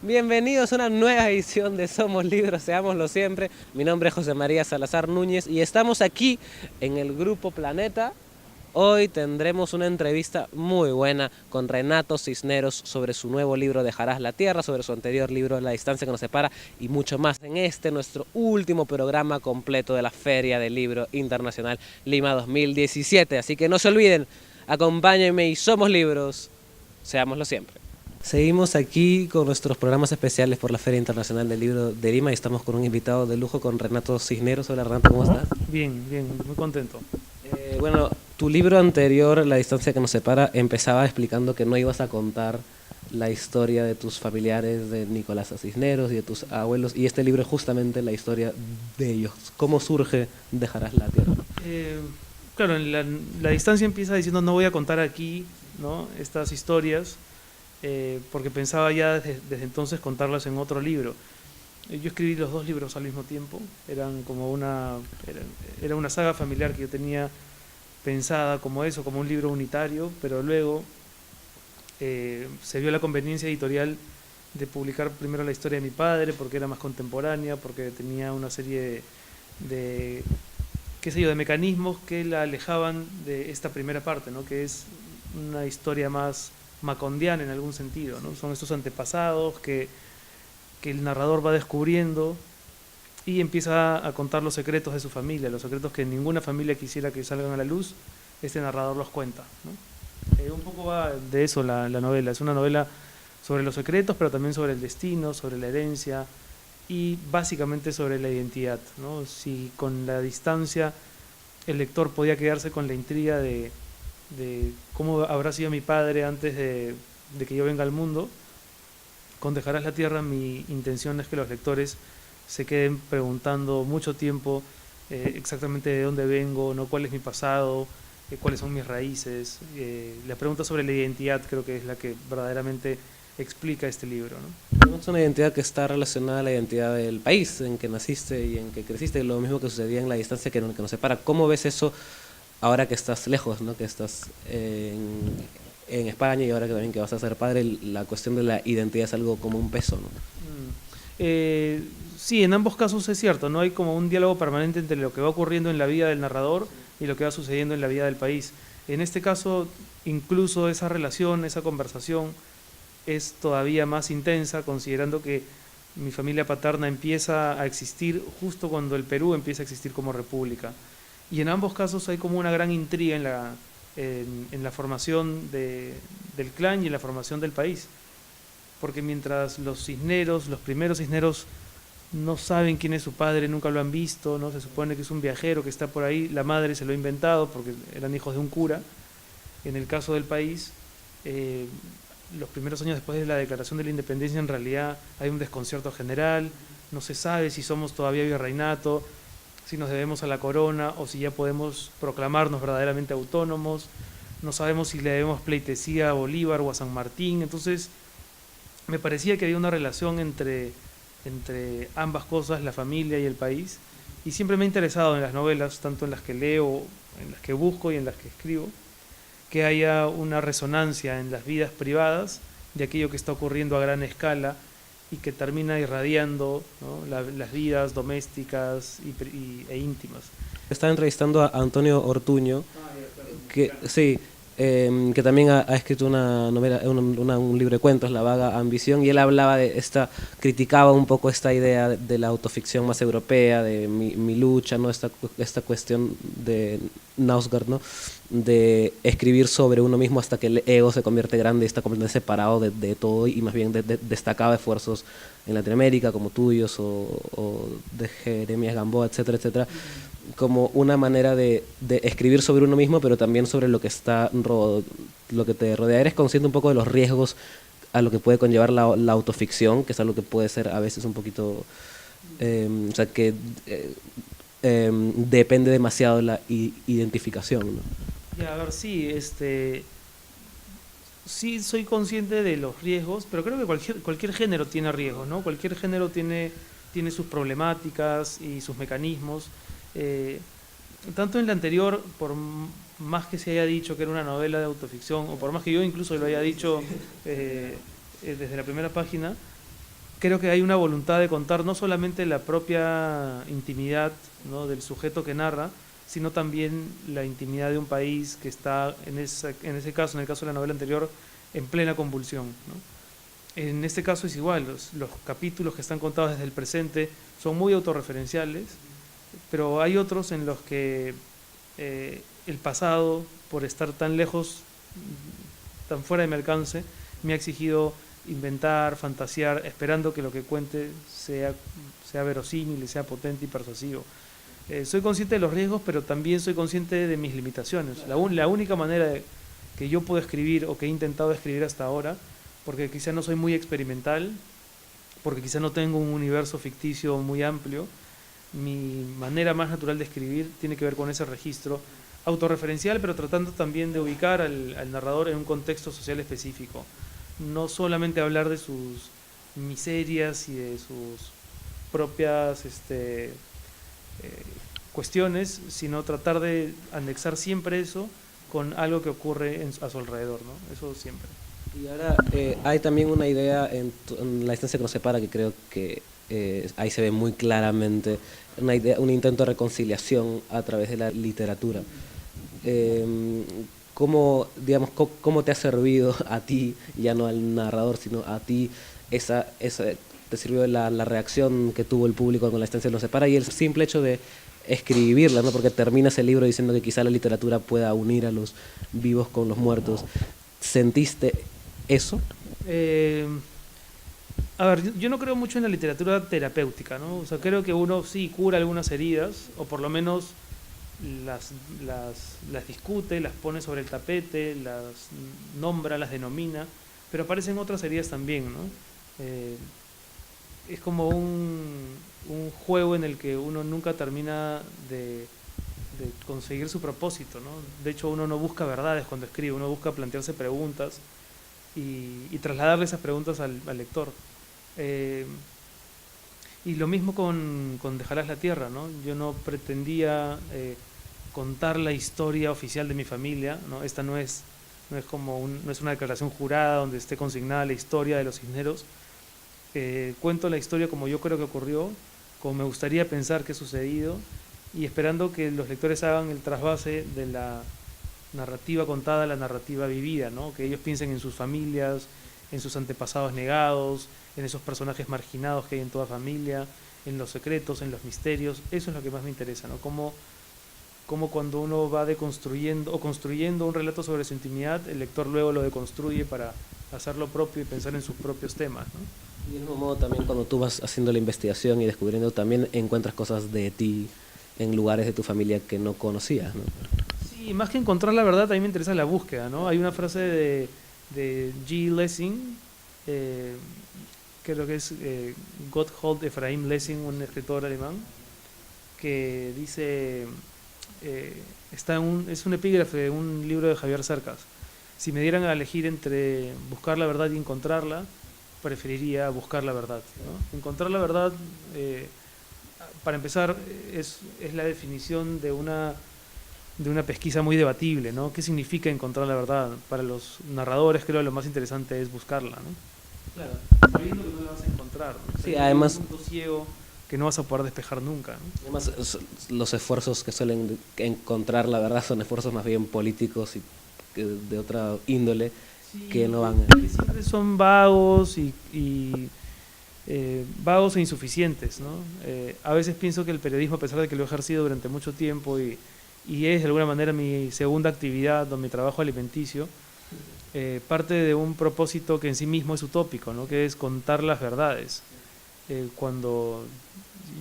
Bienvenidos a una nueva edición de Somos Libros, seámoslo siempre. Mi nombre es José María Salazar Núñez y estamos aquí en el Grupo Planeta. Hoy tendremos una entrevista muy buena con Renato Cisneros sobre su nuevo libro Dejarás la Tierra, sobre su anterior libro La Distancia que nos separa y mucho más en este nuestro último programa completo de la Feria del Libro Internacional Lima 2017. Así que no se olviden, acompáñenme y Somos Libros, seámoslo siempre. Seguimos aquí con nuestros programas especiales por la Feria Internacional del Libro de Lima y estamos con un invitado de lujo, con Renato Cisneros. Hola Renato, ¿cómo estás? Bien, bien, muy contento. Bueno, tu libro anterior, La Distancia que nos separa, empezaba explicando que no ibas a contar la historia de tus familiares, de Nicolás Cisneros y de tus abuelos, y este libro es justamente la historia de ellos. ¿Cómo surge Dejarás la Tierra? Eh, claro, la distancia empieza diciendo no voy a contar aquí, ¿no?, estas historias, porque pensaba ya desde entonces contarlas en otro libro. Yo escribí los dos libros al mismo tiempo, eran como era una saga familiar que yo tenía pensada como eso, como un libro unitario, pero luego se vio la conveniencia editorial de publicar primero la historia de mi padre, porque era más contemporánea, porque tenía una serie de qué sé yo, de mecanismos que la alejaban de esta primera parte, ¿no?, que es una historia más macondiana en algún sentido, ¿no? Son estos antepasados que el narrador va descubriendo y empieza a contar los secretos de su familia, los secretos que ninguna familia quisiera que salgan a la luz. Este narrador los cuenta, ¿no? Un poco va de eso la novela. Es una novela sobre los secretos, pero también sobre el destino, sobre la herencia y básicamente sobre la identidad, ¿no? Si con la distancia el lector podía quedarse con la intriga de cómo habrá sido mi padre antes de que yo venga al mundo, con Dejarás la Tierra mi intención es que los lectores se queden preguntando mucho tiempo exactamente de dónde vengo, ¿no?, cuál es mi pasado, cuáles son mis raíces. La pregunta sobre la identidad creo que es la que verdaderamente explica este libro, ¿no? Es una identidad que está relacionada a la identidad del país en que naciste y en que creciste, lo mismo que sucedía en La Distancia que nos separa. ¿Cómo ves eso ahora que estás lejos, ¿no?, que estás en España y ahora que también que vas a ser padre? La cuestión de la identidad es algo como un peso, ¿no? Sí, en ambos casos es cierto, no hay como un diálogo permanente entre lo que va ocurriendo en la vida del narrador y lo que va sucediendo en la vida del país. En este caso, incluso esa relación, esa conversación es todavía más intensa, considerando que mi familia paterna empieza a existir justo cuando el Perú empieza a existir como república. Y en ambos casos hay como una gran intriga en la formación del clan y en la formación del país. Porque mientras los Cisneros, los primeros Cisneros, no saben quién es su padre, nunca lo han visto, no se supone que es un viajero que está por ahí, la madre se lo ha inventado porque eran hijos de un cura. En el caso del país, los primeros años después de la declaración de la independencia, en realidad hay un desconcierto general, no se sabe si somos todavía virreinato, si nos debemos a la corona o si ya podemos proclamarnos verdaderamente autónomos, no sabemos si le debemos pleitesía a Bolívar o a San Martín. Entonces me parecía que había una relación entre ambas cosas, la familia y el país, y siempre me ha interesado en las novelas, tanto en las que leo, en las que busco y en las que escribo, que haya una resonancia en las vidas privadas de aquello que está ocurriendo a gran escala y que termina irradiando, ¿no?, las vidas domésticas e íntimas. Estaba entrevistando a Antonio Ortuño, que sí, que también ha escrito una novela, un libro de cuentos, La Vaga Ambición, y él hablaba de criticaba un poco esta idea de la autoficción más europea, de mi lucha, ¿no?, esta cuestión de Nausgard, ¿no?, de escribir sobre uno mismo hasta que el ego se convierte grande y está completamente separado de todo, y más bien destacaba esfuerzos en Latinoamérica como tuyos o de Jeremías Gamboa, etcétera, etcétera, como una manera de escribir sobre uno mismo, pero también sobre lo que lo que te rodea. Eres consciente un poco de los riesgos a lo que puede conllevar la autoficción, que es algo que puede ser a veces un poquito, o sea, que depende demasiado de la identificación, ¿no? Ya, a ver, sí, sí soy consciente de los riesgos, pero creo que cualquier género tiene riesgos, ¿no? Cualquier género tiene sus problemáticas y sus mecanismos. Eh, Tanto en la anterior, por más que se haya dicho que era una novela de autoficción, o por más que yo incluso lo haya dicho desde la primera página, creo que hay una voluntad de contar no solamente la propia intimidad, ¿no?, del sujeto que narra, sino también la intimidad de un país que está, en ese caso, en el caso de la novela anterior, en plena convulsión, ¿no? En este caso es igual, los capítulos que están contados desde el presente son muy autorreferenciales, pero hay otros en los que el pasado, por estar tan lejos, tan fuera de mi alcance, me ha exigido inventar, fantasear, esperando que lo que cuente sea verosímil y sea potente y persuasivo. Soy consciente de los riesgos, pero también soy consciente de mis limitaciones. La única manera que yo puedo escribir o que he intentado escribir hasta ahora, porque quizá no soy muy experimental, porque quizá no tengo un universo ficticio muy amplio, mi manera más natural de escribir tiene que ver con ese registro autorreferencial, pero tratando también de ubicar al narrador en un contexto social específico. No solamente hablar de sus miserias y de sus propias cuestiones, sino tratar de anexar siempre eso con algo que ocurre a su alrededor, ¿no? Eso siempre. Y ahora hay también una idea en la distancia que nos separa que creo que ahí se ve muy claramente una idea, un intento de reconciliación a través de la literatura. ¿Cómo, digamos, cómo te ha servido a ti, ya no al narrador, sino a ti, te sirvió la reacción que tuvo el público con la distancia que nos separa y el simple hecho de escribirla, ¿no? Porque terminas el libro diciendo que quizá la literatura pueda unir a los vivos con los muertos. ¿Sentiste eso? A ver, yo no creo mucho en la literatura terapéutica, ¿no? O sea, creo que uno sí cura algunas heridas, o por lo menos las discute, las pone sobre el tapete, las nombra, las denomina, pero aparecen otras heridas también, ¿no? Es como un juego en el que uno nunca termina de conseguir su propósito, ¿no? De hecho, uno no busca verdades cuando escribe, uno busca plantearse preguntas y trasladarle esas preguntas al lector. Y lo mismo con Dejarás la Tierra, ¿no? Yo no pretendía contar la historia oficial de mi familia, ¿no? Esta no es una declaración jurada donde esté consignada la historia de los Cisneros. Cuento la historia como yo creo que ocurrió, como me gustaría pensar que ha sucedido, y esperando que los lectores hagan el trasvase de la narrativa contada a la narrativa vivida, ¿no? Que ellos piensen en sus familias, en sus antepasados negados, en esos personajes marginados que hay en toda familia, en los secretos, en los misterios. Eso es lo que más me interesa, ¿no? Cómo cuando uno va deconstruyendo o construyendo un relato sobre su intimidad, el lector luego lo deconstruye para hacerlo propio y pensar en sus propios temas, ¿no? Y del mismo modo también cuando tú vas haciendo la investigación y descubriendo, también encuentras cosas de ti en lugares de tu familia que no conocías, ¿no? Sí, más que encontrar la verdad, a mí me interesa la búsqueda, ¿no? Hay una frase de G. Lessing, creo que es Gotthold Ephraim Lessing, un escritor alemán, que dice, es un epígrafe de un libro de Javier Cercas: si me dieran a elegir entre buscar la verdad y encontrarla, preferiría buscar la verdad, ¿no? Encontrar la verdad, para empezar, es la definición de una pesquisa muy debatible, ¿no? ¿Qué significa encontrar la verdad? Para los narradores creo que lo más interesante es buscarla, ¿no? Claro, sabiendo que no la vas a encontrar, ¿no? Sí, además, un punto ciego que no vas a poder despejar nunca, ¿no? además los esfuerzos que suelen encontrar la verdad son esfuerzos más bien políticos y de otra índole, sí, que no van que siempre son vagos vagos e insuficientes, ¿no? A veces pienso que el periodismo, a pesar de que lo he ejercido durante mucho tiempo y es de alguna manera mi segunda actividad o mi trabajo alimenticio, parte de un propósito que en sí mismo es utópico, ¿no? Que es contar las verdades. Cuando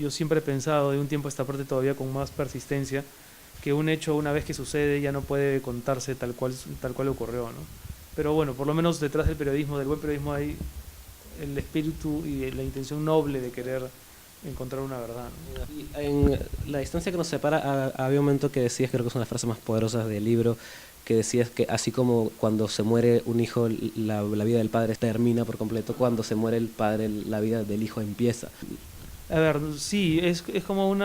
yo siempre he pensado de un tiempo a esta parte todavía con más persistencia que un hecho, una vez que sucede, ya no puede contarse tal cual ocurrió, ¿no? Pero bueno, por lo menos detrás del periodismo, del buen periodismo, hay el espíritu y la intención noble de querer encontrar una verdad, ¿no? Y en la distancia que nos separa, había un momento que decías, creo que son las frases más poderosas del libro, que decías que así como cuando se muere un hijo, la vida del padre termina por completo, cuando se muere el padre, la vida del hijo empieza. A ver, sí, es como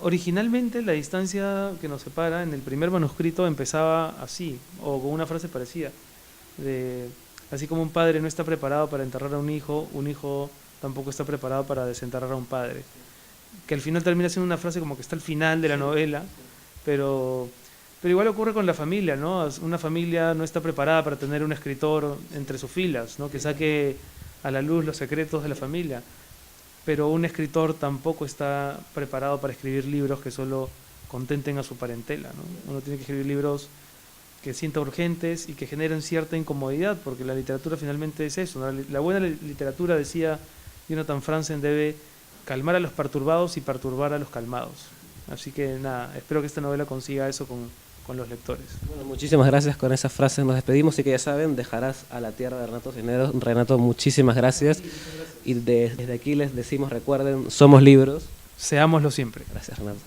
originalmente la distancia que nos separa en el primer manuscrito empezaba así, o con una frase parecida, Así como un padre no está preparado para enterrar a un hijo tampoco está preparado para desenterrar a un padre. Que al final termina siendo una frase como que está al final de la novela, pero igual ocurre con la familia, ¿no? Una familia no está preparada para tener un escritor entre sus filas, ¿no? Que saque a la luz los secretos de la familia. Pero un escritor tampoco está preparado para escribir libros que solo contenten a su parentela, ¿no? Uno tiene que escribir libros que sienta urgentes y que generen cierta incomodidad, porque la literatura finalmente es eso, ¿no? La buena literatura, decía Jonathan Franzen, debe calmar a los perturbados y perturbar a los calmados. Así que nada, espero que esta novela consiga eso con los lectores. Bueno, muchísimas gracias. Con esas frases nos despedimos y que ya saben, dejarás a la tierra de Renato Cisneros. Renato, muchísimas gracias. Y desde aquí les decimos, recuerden, somos libros. Seámoslo siempre. Gracias, Renato.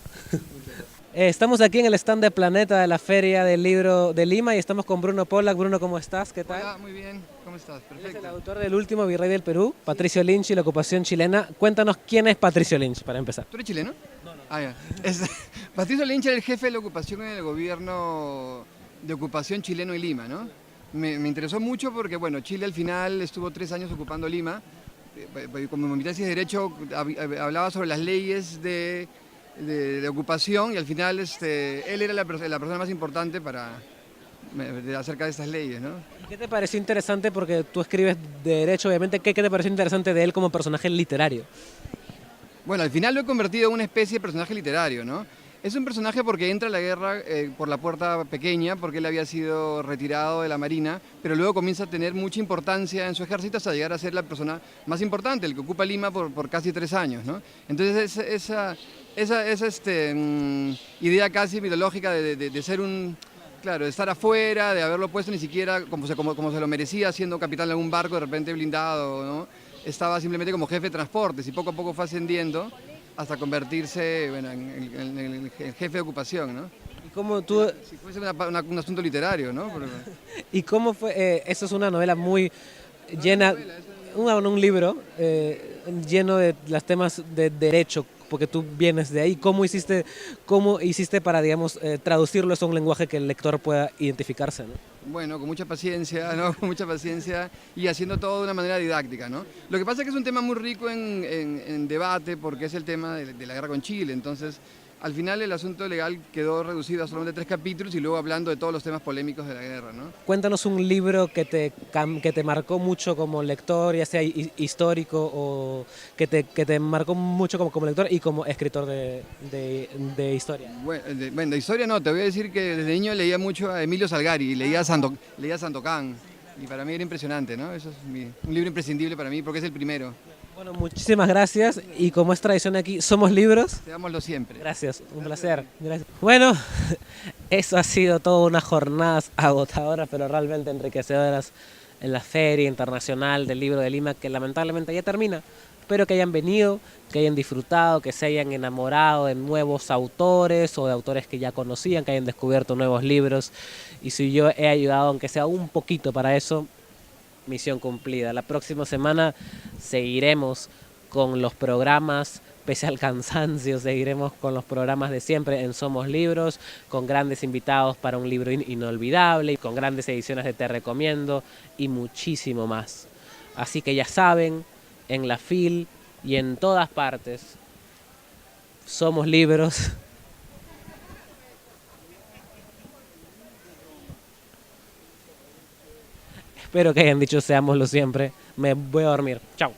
Estamos aquí en el stand de Planeta de la Feria del Libro de Lima y estamos con Bruno Pollack. Bruno, ¿cómo estás? ¿Qué tal? Hola, muy bien. ¿Cómo estás? Él es el Perfecto. autor del último virrey del Perú, Patricio Lynch y la ocupación chilena. Cuéntanos quién es Patricio Lynch, para empezar. ¿Tú eres chileno? No, no. Ah, ya. Patricio Lynch era el jefe de la ocupación en el gobierno de ocupación chileno en Lima, ¿no? Me interesó mucho porque, bueno, Chile al final estuvo 3 años ocupando Lima. Como mi tesis de Derecho hablaba sobre las leyes de ocupación y al final él era la persona más importante acerca de estas leyes, ¿no? ¿Qué te pareció interesante? Porque tú escribes de Derecho, obviamente. ¿Qué te pareció interesante de él como personaje literario? Bueno, al final lo he convertido en una especie de personaje literario, ¿no? Es un personaje porque entra a la guerra por la puerta pequeña, porque él había sido retirado de la Marina, pero luego comienza a tener mucha importancia en su ejército hasta llegar a ser la persona más importante, el que ocupa Lima por casi 3 años, ¿no? Entonces esa idea casi mitológica de ser claro, de estar afuera, de haberlo puesto ni siquiera como se lo merecía, siendo capitán de algún barco de repente blindado, ¿no? Estaba simplemente como jefe de transportes y poco a poco fue ascendiendo hasta convertirse, bueno, en el jefe de ocupación, ¿no? ¿Y cómo tú... Si fuese un asunto literario, ¿no? ¿Y cómo fue? Eso es una novela muy llena, un libro lleno de los temas de derecho, porque tú vienes de ahí. ¿Cómo hiciste para, digamos, traducirlo a un lenguaje que el lector pueda identificarse, ¿no? Bueno, con mucha paciencia, ¿no? Con mucha paciencia y haciendo todo de una manera didáctica, ¿no? Lo que pasa es que es un tema muy rico en debate porque es el tema de la guerra con Chile, entonces al final el asunto legal quedó reducido a solamente 3 capítulos y luego hablando de todos los temas polémicos de la guerra, ¿no? Cuéntanos un libro que te marcó mucho como lector, ya sea histórico o que te marcó mucho como lector y como escritor de historia. Bueno, de historia no, te voy a decir que desde niño leía mucho a Emilio Salgari y leía Sandokan y para mí era impresionante, ¿no? Eso es un libro imprescindible para mí porque es el primero. Bueno, muchísimas gracias y como es tradición aquí, somos libros. Seámoslo siempre. Gracias, un placer. Gracias. Bueno, eso ha sido toda una jornada agotadora, pero realmente enriquecedoras en la Feria Internacional del Libro de Lima, que lamentablemente ya termina. Espero que hayan venido, que hayan disfrutado, que se hayan enamorado de nuevos autores o de autores que ya conocían, que hayan descubierto nuevos libros. Y si yo he ayudado, aunque sea un poquito para eso, misión cumplida. La próxima semana seguiremos con los programas, pese al cansancio, seguiremos con los programas de siempre en Somos Libros, con grandes invitados para un libro inolvidable, con grandes ediciones de Te Recomiendo y muchísimo más. Así que ya saben, en la FIL y en todas partes, Somos Libros. Espero que hayan dicho seámoslo siempre. Me voy a dormir. Chao.